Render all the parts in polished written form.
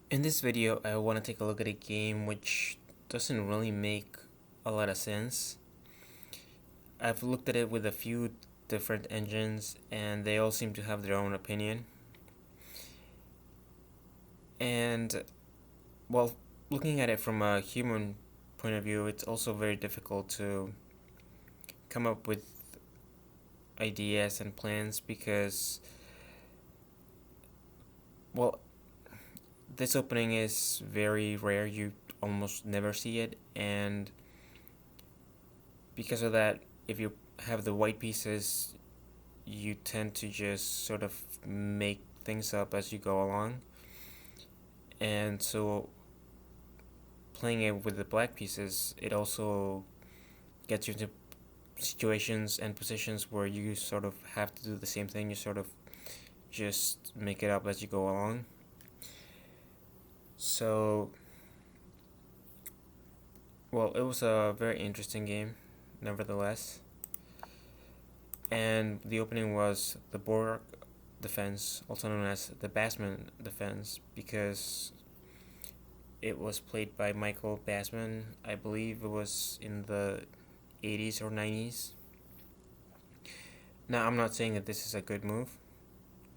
In this video, I want to take a look at a game which doesn't really make a lot of sense. I've looked at it with a few different engines, and they all seem to have their own opinion. And, well, looking at it from a human point of view, it's also very difficult to come up with ideas and plans because, well, this opening is very rare. You almost never see it, and because of that, if you have the white pieces, you tend to just sort of make things up as you go along. And so playing it with the black pieces, it also gets you into situations and positions where you sort of have to do the same thing. You sort of just make it up as you go along. So, well, it was a very interesting game, nevertheless. And the opening was the Borg defense, also known as the Basman defense, because it was played by Michael Basman. I believe it was in the 80s or 90s. Now, I'm not saying that this is a good move.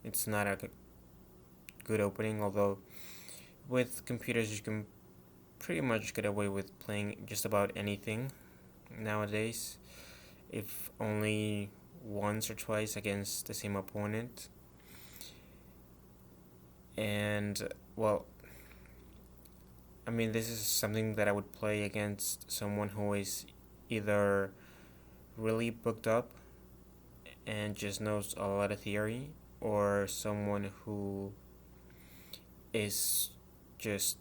It's not a good opening, although with computers you can pretty much get away with playing just about anything nowadays, if only once or twice against the same opponent. And, well, I mean, this is something that I would play against someone who is either really booked up and just knows a lot of theory, or someone who is just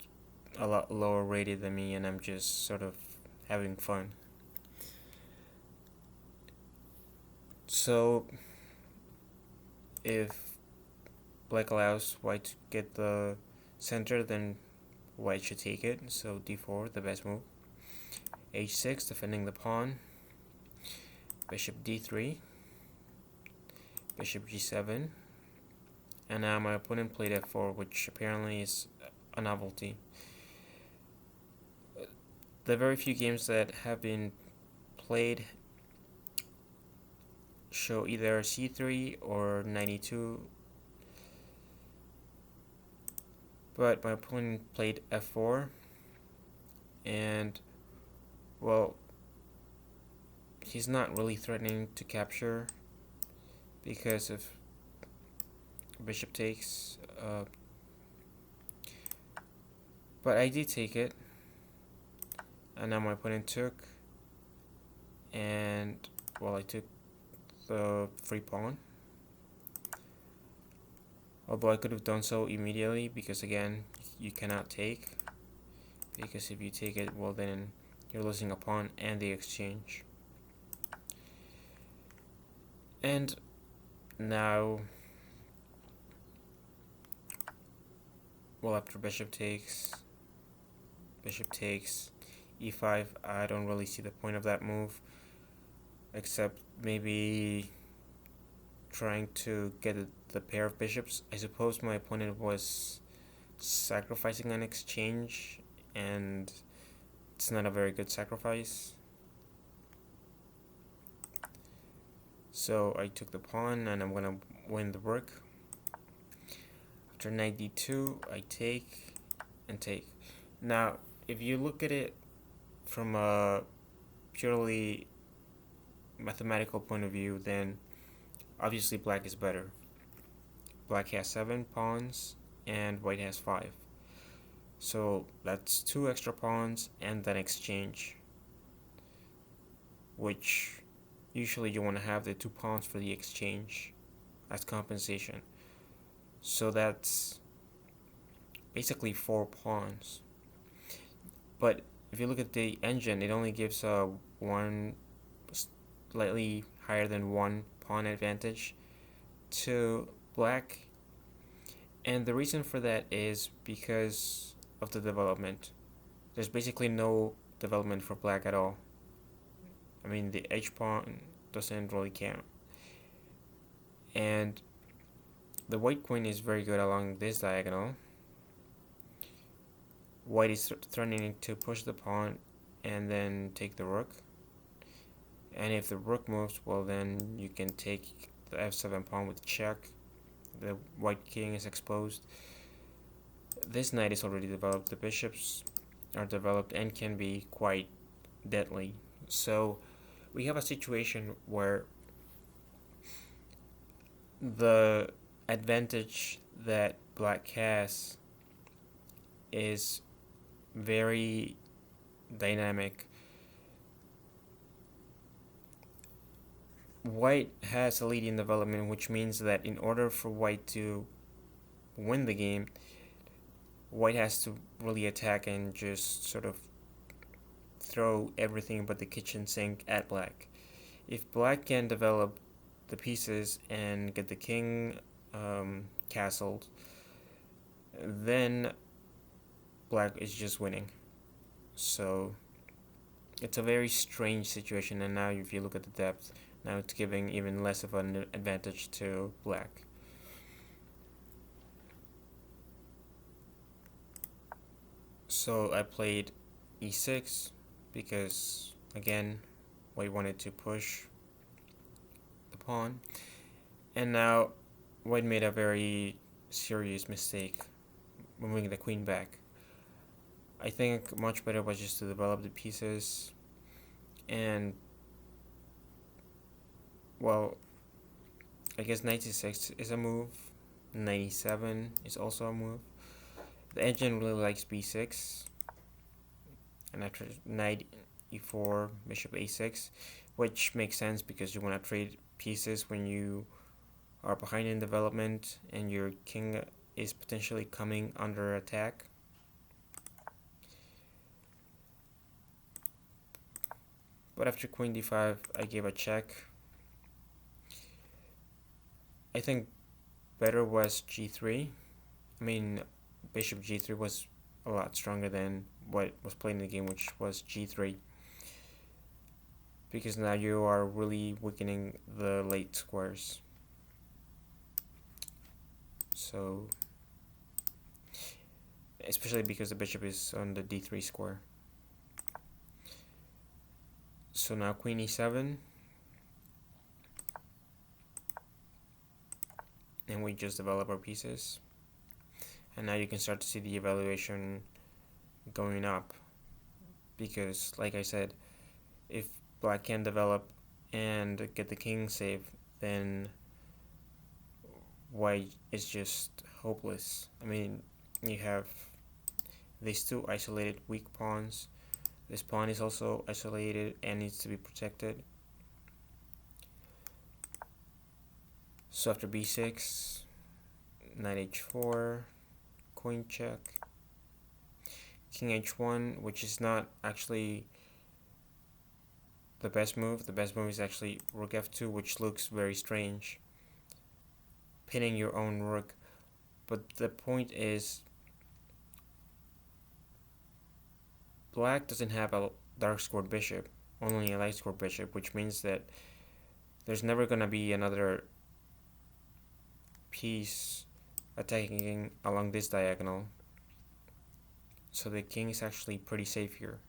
a lot lower rated than me and I'm just sort of having fun. So, if black allows white to get the center, then white should take it. So d4, the best move. h6, defending the pawn. Bishop d3. Bishop g7. And now my opponent played f4, which apparently is a novelty. The very few games that have been played show either c3 or 92, but my opponent played f4, and, well, he's not really threatening to capture because if bishop takes, but I did take it, and now my opponent took, and, well, I took the free pawn, although I could have done so immediately because, again, you cannot take, because if you take it, well, then you're losing a pawn and the exchange. And now, well, after bishop takes, e5, I don't really see the point of that move, except maybe trying to get the pair of bishops. I suppose my opponent was sacrificing an exchange, and it's not a very good sacrifice. So I took the pawn, and I'm gonna win the rook. After knight d2, I take and take. Now, if you look at it from a purely mathematical point of view, then obviously black is better. Black has 7 pawns and white has 5. So that's 2 extra pawns and then exchange, which usually you want to have the 2 pawns for the exchange as compensation. So that's basically 4 pawns. But if you look at the engine, it only gives one slightly higher than 1 pawn advantage to black, and the reason for that is because of the development. There's basically no development for black at all. I mean, the h pawn doesn't really count, and the white queen is very good along this diagonal, white is threatening to push the pawn and then take the rook. And if the rook moves, well, then you can take the f7 pawn with check. The white king is exposed. This knight is already developed. The bishops are developed and can be quite deadly. So we have a situation where the advantage that black has is very dynamic. White has a lead in development, which means that in order for white to win the game, white has to really attack and just sort of throw everything but the kitchen sink at black. If black can develop the pieces and get the king castled, then black is just winning. So it's a very strange situation, and now if you look at the depth, now it's giving even less of an advantage to black. So I played e6 because, again, white wanted to push the pawn. And now white made a very serious mistake, moving the queen back. I think much better was just to develop the pieces, and well, I guess knight c6 is a move, knight e7 is also a move. The engine really likes b6, and after knight e4, bishop a6, which makes sense because you want to trade pieces when you are behind in development and your king is potentially coming under attack. But after queen d5, I gave a check. I think better was g3. I mean, bishop g3 was a lot stronger than what was played in the game, which was g3. Because now you are really weakening the late squares. So, especially because the bishop is on the d3 square. So now queen e7. And we just develop our pieces. And now you can start to see the evaluation going up. Because, like I said, if black can develop and get the king safe, then white is just hopeless. I mean, you have these two isolated weak pawns. This pawn is also isolated and needs to be protected. So after b6, knight h4, queen check, king h1, which is not actually the best move. The best move is actually rook f2, which looks very strange, pinning your own rook. But the point is, black doesn't have a dark scored bishop, only a light scored bishop, which means that there's never going to be another piece attacking along this diagonal. So the king is actually pretty safe here.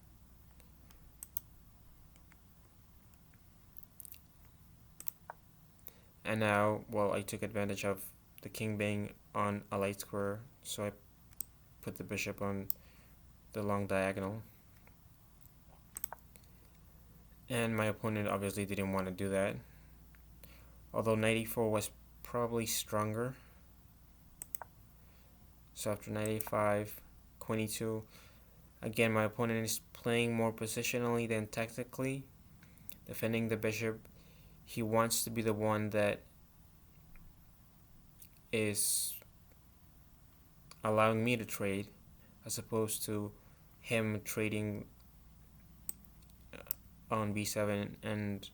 And now, well, I took advantage of the king being on a light square, so I put the bishop on the long diagonal. And my opponent obviously didn't want to do that, although knight e4 was probably stronger. So after knight a5, queen e2, again my opponent is playing more positionally than tactically, defending the bishop. He wants to be the one that is allowing me to trade, as opposed to him trading on b7 and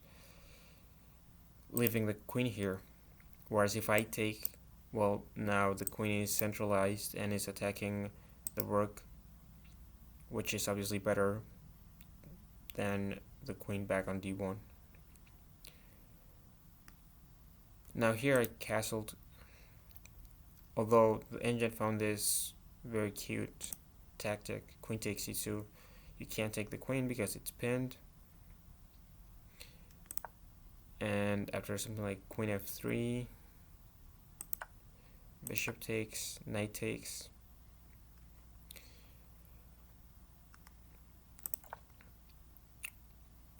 leaving the queen here. Whereas if I take, well, now the queen is centralized and is attacking the rook, which is obviously better than the queen back on d1. Now here I castled, although the engine found this very cute. tactic. Queen takes e2. You can't take the queen because it's pinned. And after something like queen f3, bishop takes, knight takes.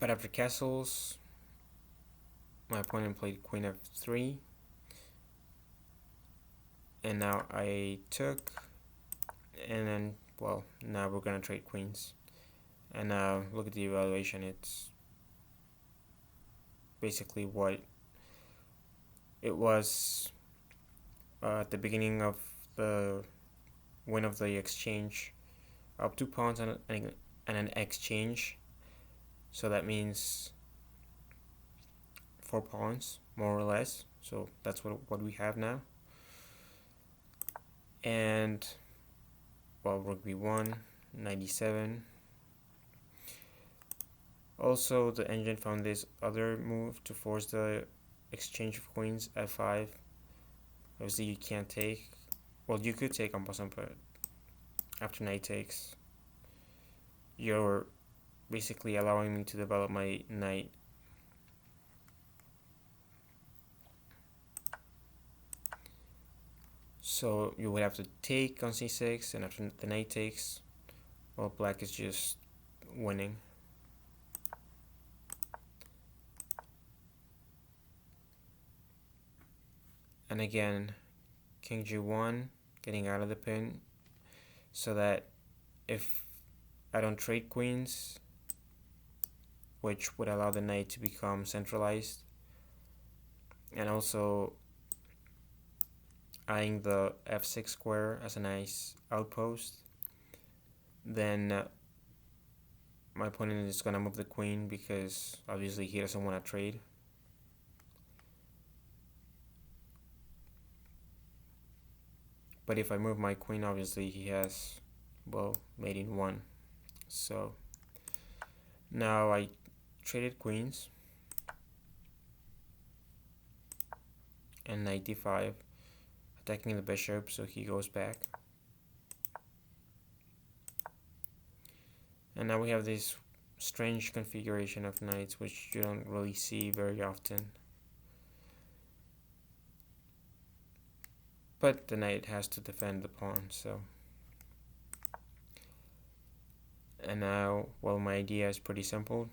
But after castles, my opponent played queen f3. And now I took, and then, well, now we're gonna trade queens. And now look at the evaluation. It's basically what it was at the beginning of the win of the exchange. Up 2 pawns and an exchange. So that means 4 pawns, more or less. So that's what we have now. And, well, rook b1, 97. Also, the engine found this other move to force the exchange of queens, f5. Obviously, you can't take. Well, you could take on Basman, but after knight takes, you're basically allowing me to develop my knight. So you would have to take on c6, and after the knight takes, well, black is just winning. And again, king g1, getting out of the pin, so that if I don't trade queens, which would allow the knight to become centralized, and also eyeing the f6 square as a nice outpost, then my opponent is going to move the queen because obviously he doesn't want to trade. But if I move my queen, obviously he has, well, mate in 1. So now I traded queens and knight d5, attacking the bishop, so he goes back. And now we have this strange configuration of knights, which you don't really see very often. But the knight has to defend the pawn, so. And now, well, my idea is pretty simple.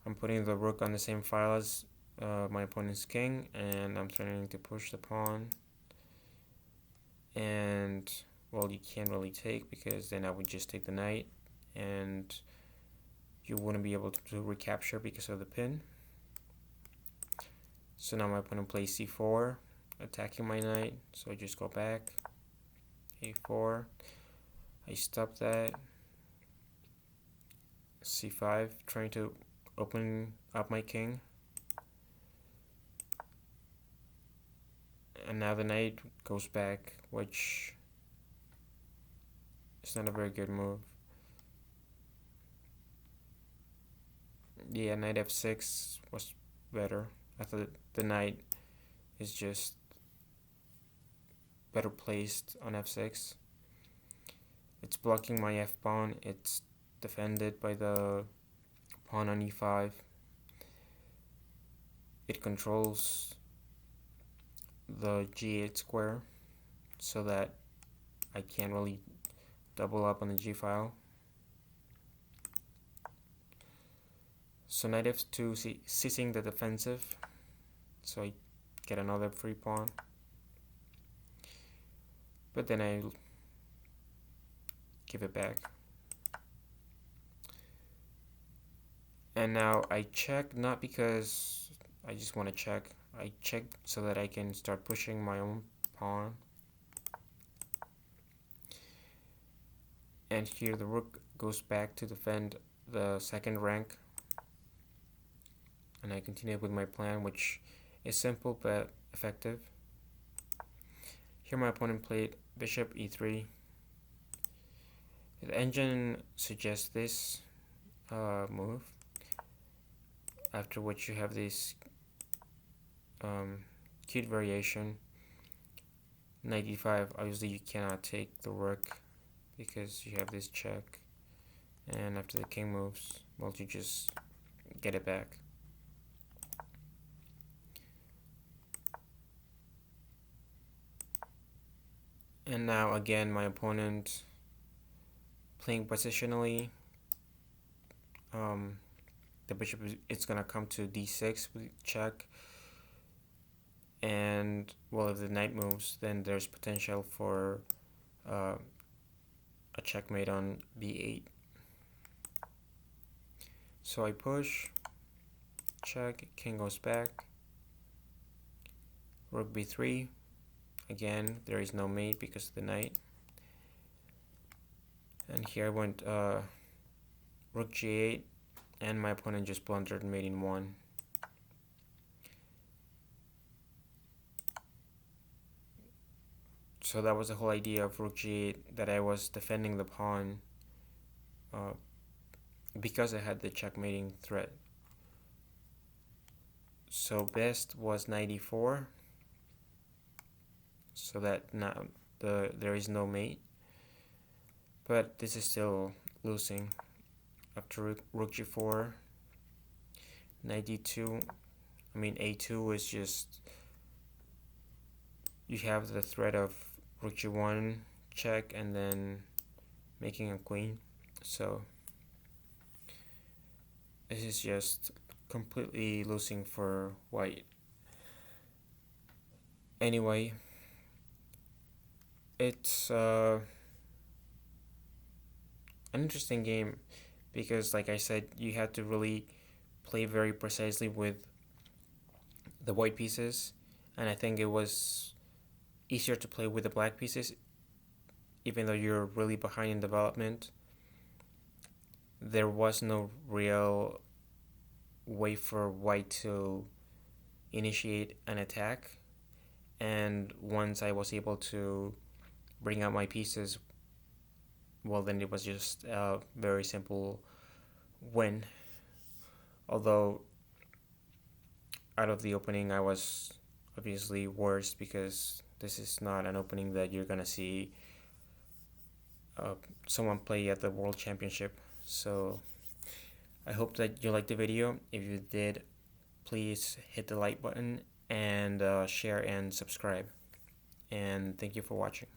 I'm putting the rook on the same file as my opponent's king, and I'm threatening to push the pawn. And, well, you can't really take because then I would just take the knight, and you wouldn't be able to recapture because of the pin. So now my opponent plays c4, attacking my knight, so I just go back, a4, I stop that, c5, trying to open up my king. And now the knight goes back, which is not a very good move. Yeah, knight f6 was better. I thought the knight is just better placed on f6. It's blocking my f-pawn. It's defended by the pawn on e5. It controls the g8 square so that I can't really double up on the g file. So knight f2, seizing the defensive, so I get another free pawn. But then I give it back. And now I check, not because I just want to check. I check so that I can start pushing my own pawn. And here the rook goes back to defend the second rank. And I continue with my plan, which is simple but effective. Here my opponent played bishop e3. The engine suggests this move, after which you have this cute variation 95, obviously you cannot take the rook because you have this check, and after the king moves, well, you just get it back. And now again, my opponent playing positionally. The bishop is gonna come to d6 with check, and well, if the knight moves, then there's potential for a checkmate on b8. So I push, check, king goes back, rook b3. Again, there is no mate because of the knight. And here I went rook g8, and my opponent just blundered mate in 1. So that was the whole idea of rook g8, that I was defending the pawn because I had the checkmating threat. So best was 94, so that now there is no mate. But this is still losing. After rook g4, knight d2, I mean a2 is just, you have the threat of rook g1 check and then making a queen. So this is just completely losing for white. Anyway, it's an interesting game because, like I said, you had to really play very precisely with the white pieces, and I think it was easier to play with the black pieces, even though you're really behind in development. There was no real way for white to initiate an attack, and once I was able to bring out my pieces, well, then it was just a very simple win. Although out of the opening I was obviously worse because this is not an opening that you're gonna see someone play at the World Championship. So I hope that you liked the video. If you did, please hit the like button and share and subscribe. And thank you for watching.